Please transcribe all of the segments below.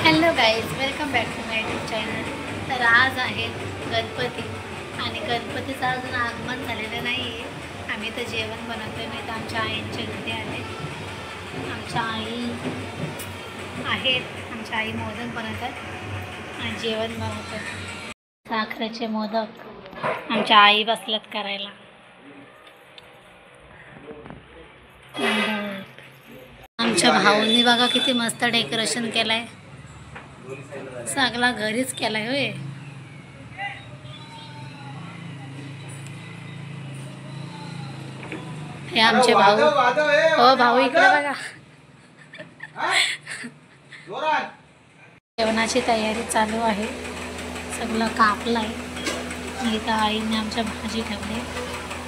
Hello guys, welcome back to my YouTube channel. तर आज आहे गणपती आणि गणपतीचं अजून आगमन झालेलं नाही आहे. आम्ही तर जेवण बनवतो. नाही तर आमच्या आईंच्या घरी आले. आमच्या आई आहेत, आमच्या आई मोदक बनवतात आणि जेवण बनवतात. साखरेचे मोदक आमच्या आई बसल्यात करायला. आमच्या भाऊंनी बघा किती मस्त डेकोरेशन केलंय. सगळा घरीच केलाय होय. हे आमचे भाऊ. हो भाऊ, इकडे बघा. जेवणाची तयारी चालू आहे. सगळं कापलंय. इथं आईने आमच्या भाजी ठेवली,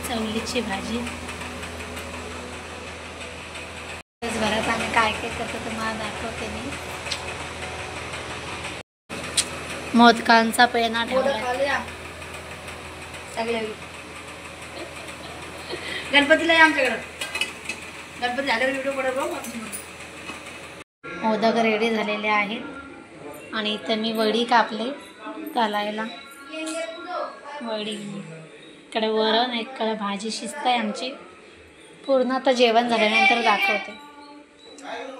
चवलीची भाजी. दिवसभरात आम्ही काय काय करतो तुम्हाला दाखवते मी. मोदकांचा पेना ठेवला. गणपतीला आमच्याकडं गणपती झाल्यावर व्हिडिओ पडतो. मोदक रेडी झालेले आहेत आणि इथं मी वडी कापले तळायला. वडी इकडे वरण, इकडे भाजी शिजते आमची. पूर्ण आता जेवण झाल्यानंतर दाखवते.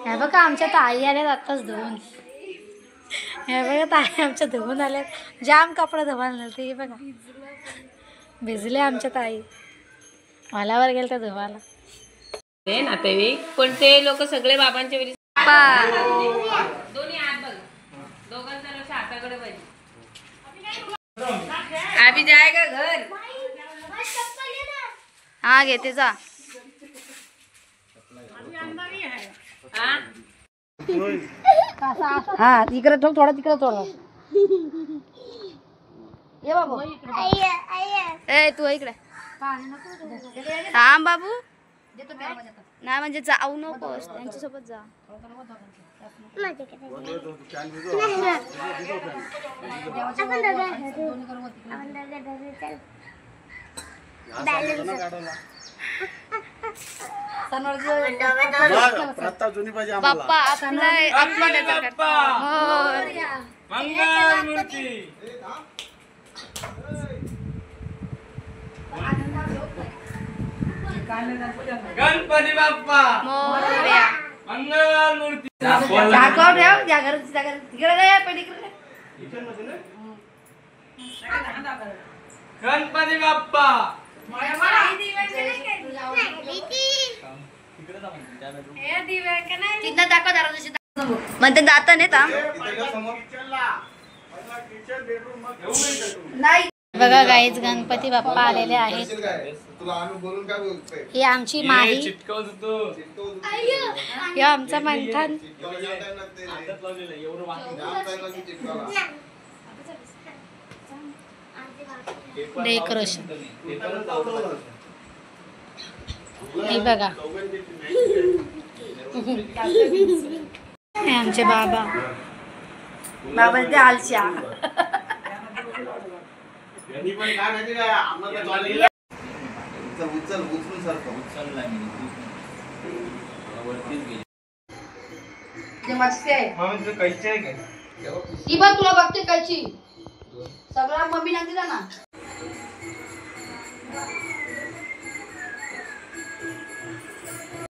हे बघा आमच्या ताई आल्यात आत्ताच धुवून. हे बघा ताई आमच्या धुवून आल्यात. जाम कपडे धुवायला ते. हे बघा भिजले आमच्या ताई. वालावर गेल तर धुवायला. ते नातेवाईक पण ते लोक सगळे बाबांच्या वेळी दोन्ही हात बघ. दोघांचा लक्ष हाताकडे पाहिजे. अभी जाएगा घर. हा घेते जा. हा इकडे ठेव, थोडा तिकडे थोडा. ये बाबू. ए तू इकडे थांब बाबू. नाही म्हणजे जाऊ नकोस, त्यांच्यासोबत जा. बाप्पा गणपती बाप्पा मोरया. मंगल मूर्ती. दाखव ठेव त्या घर तिकडे नाही पलीकडे. गणपती बाप्पा तिथनं दाखव जरा जशी म्हणते दाता नेता. नाही. बघा गाईज, गणपती बाप्पा आलेले आहेत. ही आमची माही. हे आमचा मंथन. डेकोरेशन हे बघा. हे आमचे बाबा. बाबा ते आलच्या. मस्ती आहे. ही बघ तुला बघते कायची सगळं मम्मी सांगते ना.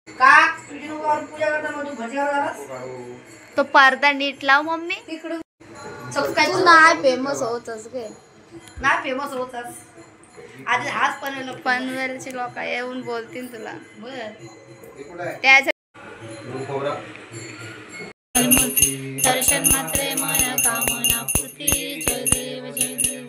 का पूजा करताना तू भजी तो पडदा नीट लाव मम्मी. तिकडून तू नाही फेमस होतच गे. नाही फेमस होतच. आधी हाच पनवेलचे लोक येऊन बोलतील तुला. बर त्याच्या दर्शन मात्रे मन कामना पूर्ती. जय देव जय देव.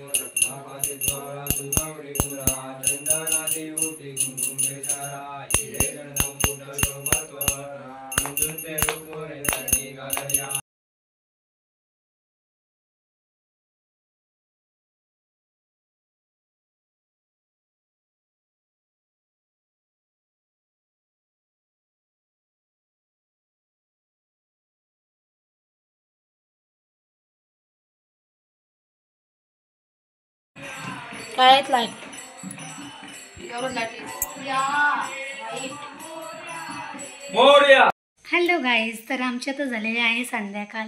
काय लाईट मोरया. हॅलो गाईज, तर आमच्या तर झालेले आहे संध्याकाळ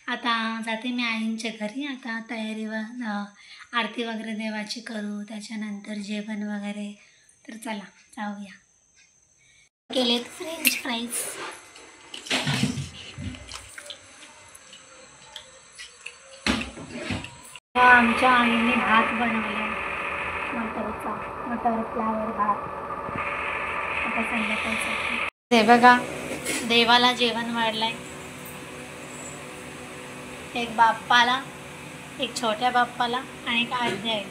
आता जाते मी आईंच्या घरी. आता तयारी आरती वगैरे देवाची करू, त्याच्यानंतर जेवण वगैरे. तर चला जाऊया. केलेत फ्रेंच फ्राईज. आमच्या आईने भात बनवला, मटर फ्लावर भात. आता संध्याकाळसाठी ते बघा देवाला जेवण वाढलंय. एक बाप्पाला, एक छोट्या बाप्पाला आणि एक आज्ञा आहे.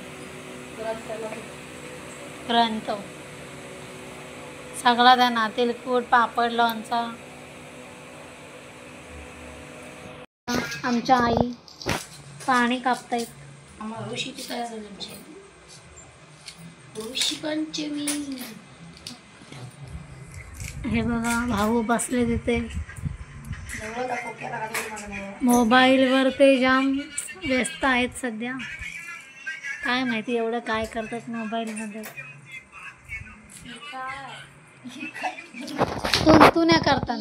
ग्रंथ सगळा त्यांना तिलकूट, पापड, लोणचा. आमच्या आई पाणी कापतायत. ऋषीची तयार झाली आमची. ऋषी पंचमी. हे बघा भाऊ बसले तिथे मोबाईलवर. ते जाम व्यस्त आहेत सध्या. काय माहिती एवढं काय करतात मोबाईलमध्ये. तू नाही करता.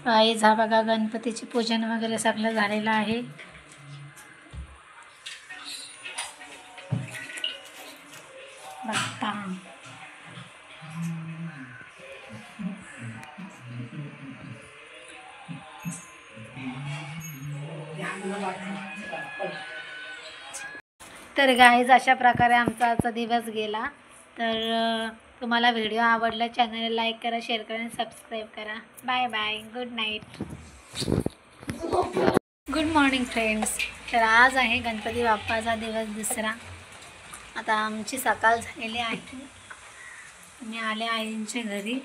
आईचा बघा गणपतीचे पूजन वगैरे सगळं झालेलं आहे. बाप्पा तर गाईज अशा प्रकारे आमचा आजचा दिवस गेला. तर तुम्हाला व्हिडिओ आवडला, चॅनलला लाईक करा, शेअर करा आणि सबस्क्राईब करा. Bye bye. Good night. Good morning friends. तर आज आहे गणपती बाप्पाचा दिवस दुसरा. आता आमची सकाळ झालेली आहे. मी आले आईंच्या घरी.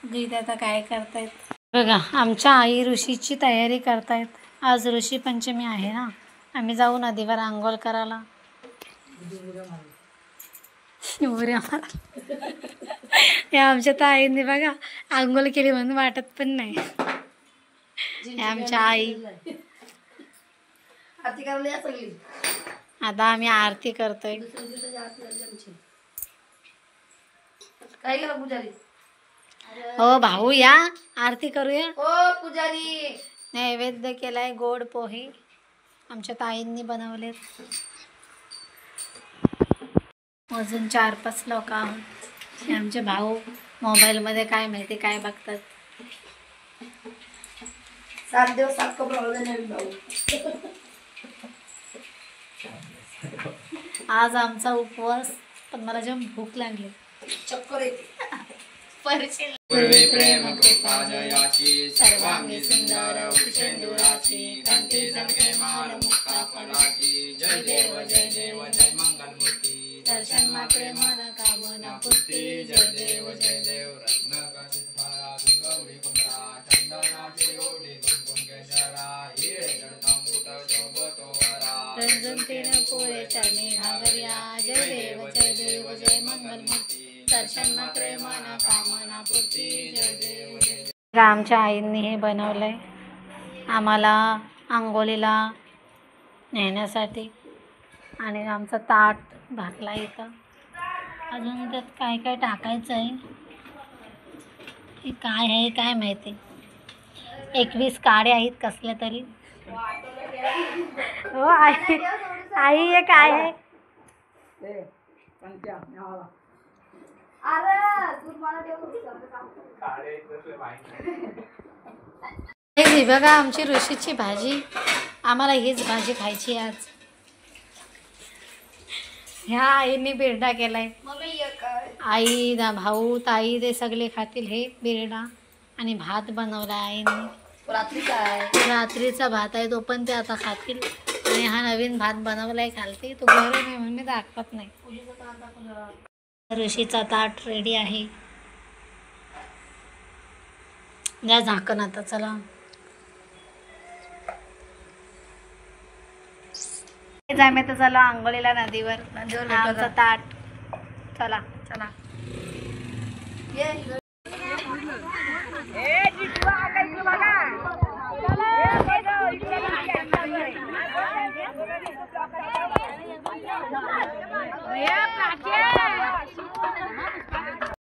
घरी आता काय करतायत बघा. आमच्या आई ऋषीची तयारी करतायत. आज ऋषी पंचमी आहे ना. आम्ही जाऊ नदीवर आंघोळ करायला. या आमच्या ताईंनी बघा आंघोळ केली म्हणून वाटत पण नाही. आमच्या आई. आता आम्ही आरती करतोय. हो भाऊ या आरती करूया. हो पुजारी. नैवेद्य केलाय गोड पोहे आमच्या ताईंनी बनवलेत. अजून 4-5 लोक आहोत. आमचे भाऊ मोबाईलमध्ये काय माहिती काय बघतात. 7 दिवस 7 कपडे भाऊ. आज आमचा उपवास. पण मला जेव्हा भूक लागली चक्कर येते. पूर्वी प्रेम कृपा जयाची सर्वांगी सुंदर उपेंदुराची कंठी झलके माल मुक्ता फलाची. जय देव जय देव जय मंगल मूर्ती. दर्शन मात्रे मन कामना पूर्ती. जय देव रत्नकशित फारा गौरी कुंद्रा चंदनाचे ओढे कुंकुम केशरा हिरे जडतांबूट शोभतो वरा. रंजनतेन पोळे चरणी घागर्या. जय देव जय मंगल मूर्ती. दर्शन मात्रे मन कामना पूर्ती. जय देव जय. आमच्या आईंनी हे बनवलंय आम्हाला आंघोळीला नेण्यासाठी. आणि आमचं ताट भाकला इथं. अजून त्यात काय काय टाकायचं आहे. हे काय आहे काय माहिती. 21 काड्या आहेत कसल्या तरी. हो आई आई हे काय आहे. हे बघा आमची ऋषीची भाजी. आम्हाला हीच भाजी खायची आज. ह्या आईने बिरडा केलाय. आई भाऊ ताई ते सगळे खातील हे बिरडा. आणि भात बनवला आईने. रात्रीचा भात आहे तो पण ते आता खातील. आणि हा नवीन भात बनवलाय खालते. तो घर नाही म्हणून मी दाखवत नाही. ऋषीचा ताट रेडी आहे. द्या झाकण आता. चला आम्ही तर चला आंघोळीला नदीवर. आमचं ताट. चला चला.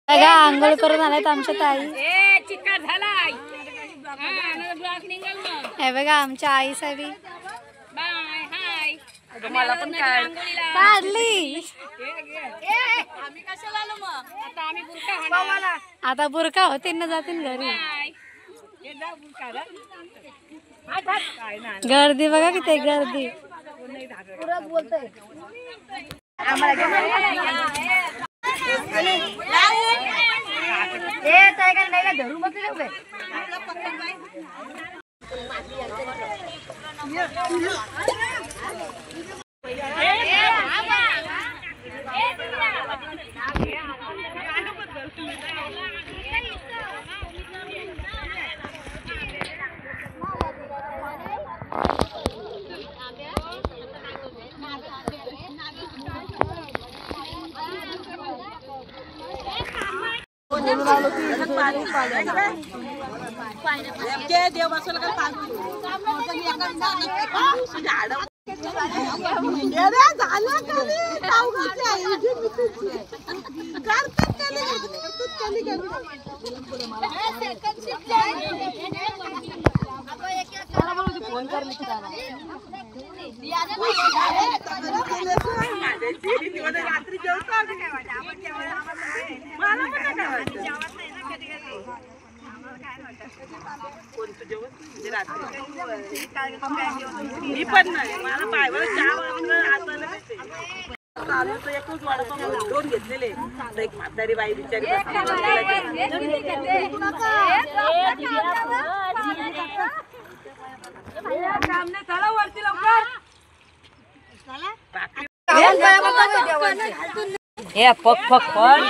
बघा आंघोळ करून आल्यात आमच्या ताई. हे बघा आमच्या आई साहेबी मला पण काढली. आता बुरका होते ना जातील घरी. गर्दी बघा किती गर्दी. दोन घेतलेले एक म्हातारी बाई बिचारी वरती लवकर हे पक पक पण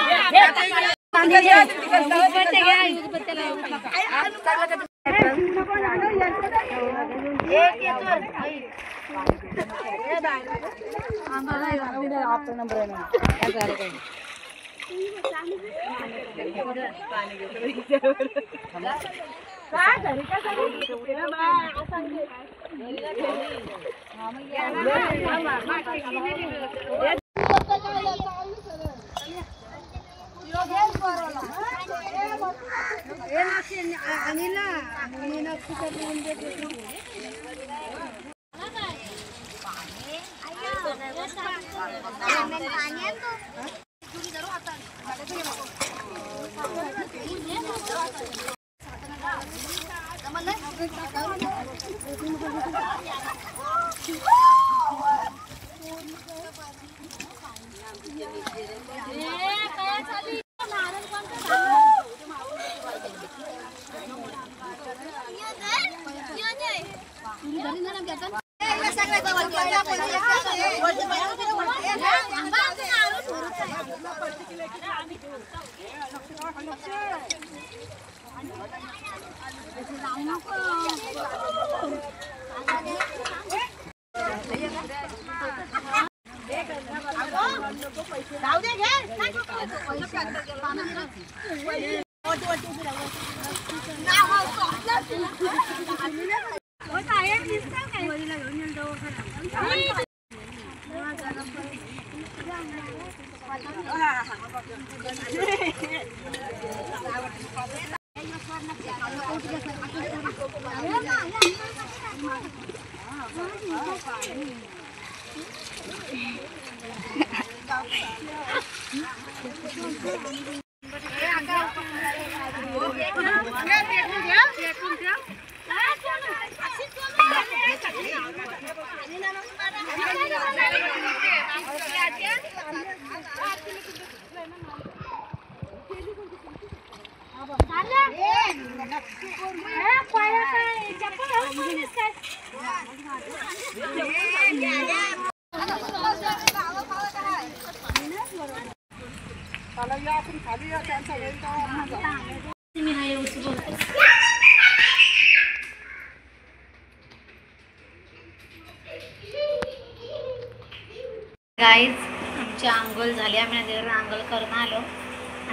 गाईज आमची आंघोळ झाली. आम्ही नदीवर आंघोळ करून आलो.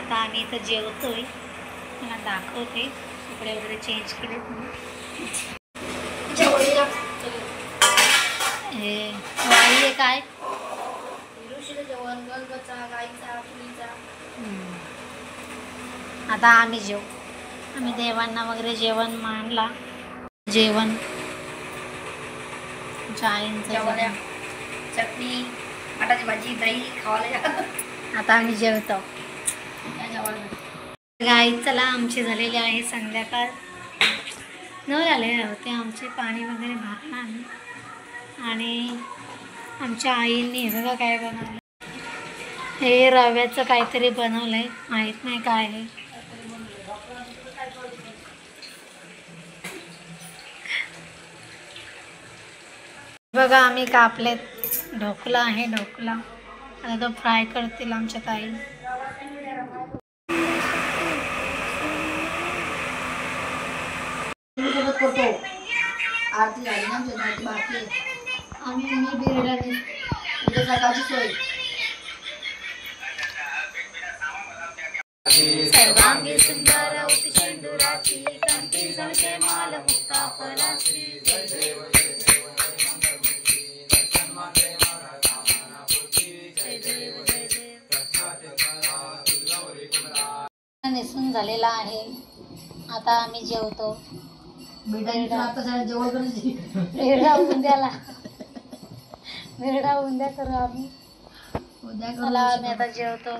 आता आम्ही इथं जेवतोय. मला दाखवते कपडे वगैरे चेंज केले. हे काय आता आम्ही जेवू. आम्ही देवांना वगैरे जेवण मांडला. जेवण आमच्या आईंचं जेवण. चटणी मटाची भाजी दही खावायला. आता आम्ही जेवतो. गाई चला आमची झालेली आहे संध्याकाळ. न झाले होते आमचे पाणी वगैरे भरलं आम्ही. आणि आमच्या आईंनी हे बघा काय बनवलं. हे रव्याचं काहीतरी बनवलंय, माहीत नाही काय आहे. बघा आम्ही कापलेत. ढोकला आहे, ढोकला. आता तो फ्राय करतील आमच्या ताई. करतो आरती झाली ना आमच्या बाकी आम्ही मी बिर्याणी उद्या सकाळची सोय. सर्वांगी सुंदर होती शेंदुराची, कंठी झळके माल मुक्ता फलाची. नेसून झालेला आहे. आता आम्ही जेवतो. वेरडा उंद्याला वेरडा उंद्या करू आम्ही. चला आम्ही आता जेवतो.